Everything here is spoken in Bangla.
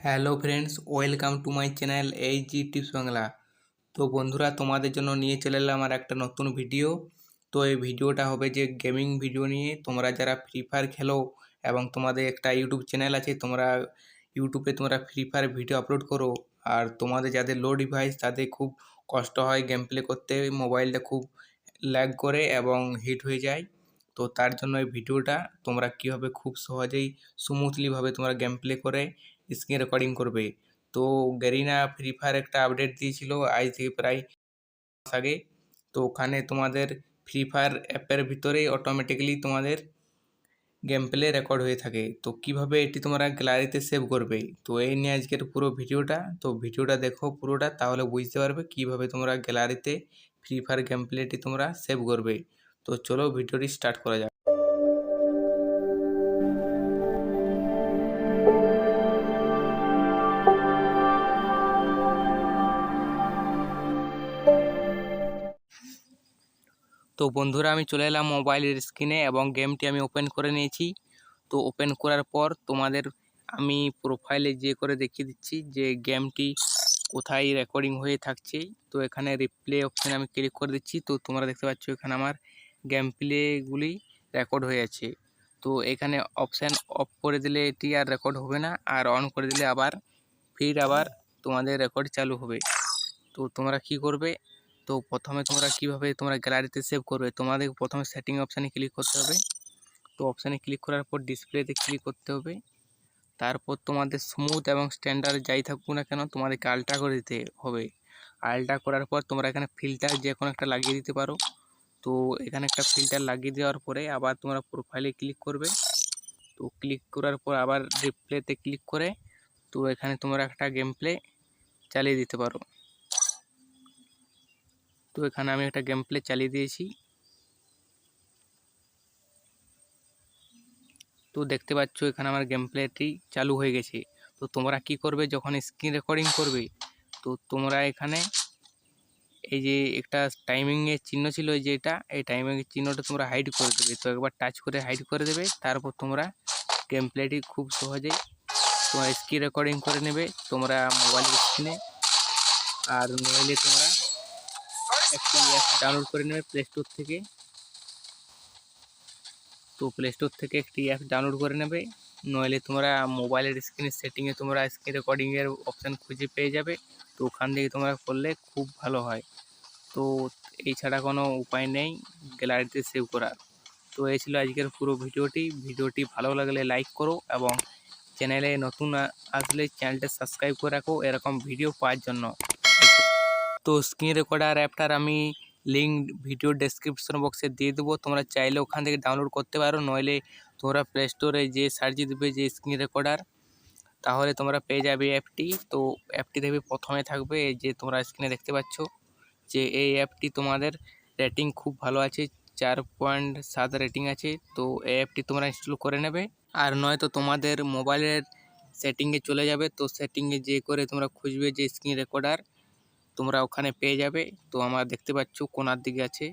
Hello friends, welcome to my channel Hg tips Bangla. তো বন্ধুরা, তোমাদের জন্য নিয়ে চলে এলাম আর একটা নতুন ভিডিও। তো এই ভিডিওটা হবে যে গেমিং ভিডিও নিয়ে। তোমরা যারা ফ্রি ফায়ার খেলো এবং তোমাদের একটা ইউটিউব চ্যানেল আছে, তোমরা ইউটিউবে ফ্রি ফায়ার ভিডিও আপলোড করো, আর তোমাদের যাদের লো ডিভাইস তাদের খুব কষ্ট হয় গেম প্লে করতে, মোবাইলটা খুব ল্যাগ করে এবং হিট হয়ে যায়। তো তার জন্য এই ভিডিওটা তোমরা কীভাবে খুব সহজেই স্মুথলিভাবে তোমরা গেম প্লে করে স্ক্রিন রেকর্ডিং করবে। তো গেরিনা ফ্রি ফায়ার একটা আপডেট দিয়েছিল আজ থেকে প্রায় মাস আগে। তো ওখানে তোমাদের ফ্রি ফায়ার অ্যাপের ভিতরেই অটোমেটিক্যালি তোমাদের গেম প্লে রেকর্ড হয়ে থাকে। তো কিভাবে এটি তোমরা গ্যালারিতে সেভ করবে, তো এই নিয়ে আজকের পুরো ভিডিওটা। তো ভিডিওটা দেখো পুরোটা, তাহলে বুঝতে পারবে কিভাবে তোমরা গ্যালারিতে ফ্রি ফায়ার গেম প্লেটি তোমরা সেভ করবে। তো চলো ভিডিওটি স্টার্ট করা যাক। তো বন্ধুরা, আমি চলে এলাম মোবাইলের স্ক্রিনে এবং গেমটি আমি ওপেন করে নিয়েছি। তো ওপেন করার পর তোমাদের আমি প্রোফাইলে করে দেখিয়ে দিচ্ছি যে গেমটি কোথায় রেকর্ডিং হয়ে থাকছে। তো এখানে রিপ্লে অপশানে আমি ক্লিক করে দিচ্ছি। তো তোমরা দেখতে পাচ্ছ এখানে আমার গেম প্লেগুলি রেকর্ড হয়ে আছে। তো এখানে অপশান অফ করে দিলে এটি আর রেকর্ড হবে না, আর অন করে দিলে আবার তোমাদের রেকর্ড চালু হবে। তো তোমরা কি করবে, তো প্রথমে তোমরা কিভাবে গ্যালারিতে সেভ করবে, তোমাদের প্রথমে সেটিং অপশানে ক্লিক করতে হবে। তো অপশানে ক্লিক করার পর ডিসপ্লেতে ক্লিক করতে হবে। তারপর তোমাদের স্মুথ এবং স্ট্যান্ডার্ড যাই থাকুক না কেন, তোমাদেরকে আলট্রা করে দিতে হবে। আলট্রা করার পর তোমরা এখানে ফিল্টার যে কোনো একটা লাগিয়ে দিতে পারো। তো এখানে একটা ফিল্টার লাগিয়ে দেওয়ার পরে আবার তোমরা প্রোফাইলে ক্লিক করবে। তো ক্লিক করার পর আবার রিপ্লেতে ক্লিক করে তো এখানে তোমরা একটা গেম প্লে চালিয়ে দিতে পারো। তো এখানে আমি একটা গেম প্লে চালিয়ে দিয়েছি। তো দেখতে পাচ্ছ এখানে আমার গেম প্লেটি চালু হয়ে গেছে। তো তোমরা কি করবে, যখন স্ক্রিন রেকর্ডিং করবে তো তোমরা এখানে এই যে একটা টাইমিংয়ের চিহ্ন ছিল, এই টাইমিংয়ের চিহ্নটা তোমরা হাইড করে দেবে। তো একবার টাচ করে হাইড করে দেবে, তারপর তোমরা গেম প্লেটি খুব সহজেই তোমরা স্ক্রিন রেকর্ডিং করে নেবে তোমরা মোবাইলের স্ক্রিনে। আর নইলে তোমরা একটি অ্যাপ ডাউনলোড করে নেবে প্লে স্টোর থেকে। তো প্লে স্টোর থেকে একটি অ্যাপ ডাউনলোড করে নেবে, নইলে তোমরা মোবাইলের স্ক্রিনের সেটিংয়ে তোমরা স্ক্রিন রেকর্ডিংয়ের অপশান খুঁজে পেয়ে যাবে। তো ওখান থেকে তোমরা করলে খুব ভালো হয়। তো এই ছাড়া কোনো উপায় নেই গ্যালারিতে সেভ করার। তো এই ছিল আজকের পুরো ভিডিওটি ভালো লাগলে লাইক করো এবং চ্যানেলে নতুন আসলে চ্যানেলটা সাবস্ক্রাইব করে রাখো এরকম ভিডিও পাওয়ার জন্য। তো স্ক্রিন রেকর্ডার অ্যাপটার আমি লিঙ্ক ভিডিও ডেসক্রিপশন বক্সে দিয়ে দেবো, তোমরা চাইলে ওখান থেকে ডাউনলোড করতে পারো, নইলে তোমরা প্লে স্টোরে যে সার্চ দেবে যে স্ক্রিন রেকর্ডার, তাহলে তোমরা পেয়ে যাবে অ্যাপটি। তো অ্যাপটি দেখবে প্রথমে থাকবে এই যে তোমরা স্ক্রিনে দেখতে পাচ্ছ যে এই অ্যাপটি তোমাদের রেটিং খুব ভালো আছে, 4.7 রেটিং আছে। তো এই অ্যাপটি তোমরা ইনস্টল করে নেবে, আর নয়তো তোমাদের মোবাইলের সেটিংয়ে চলে যাবে। তো সেটিংয়ে করে তোমরা খুঁজবে যে স্ক্রিন রেকর্ডার, তোমরা ওখানে পেয়ে যাবে। তো আমরা দেখতে পাচ্ছ কোনার দিকে আছে,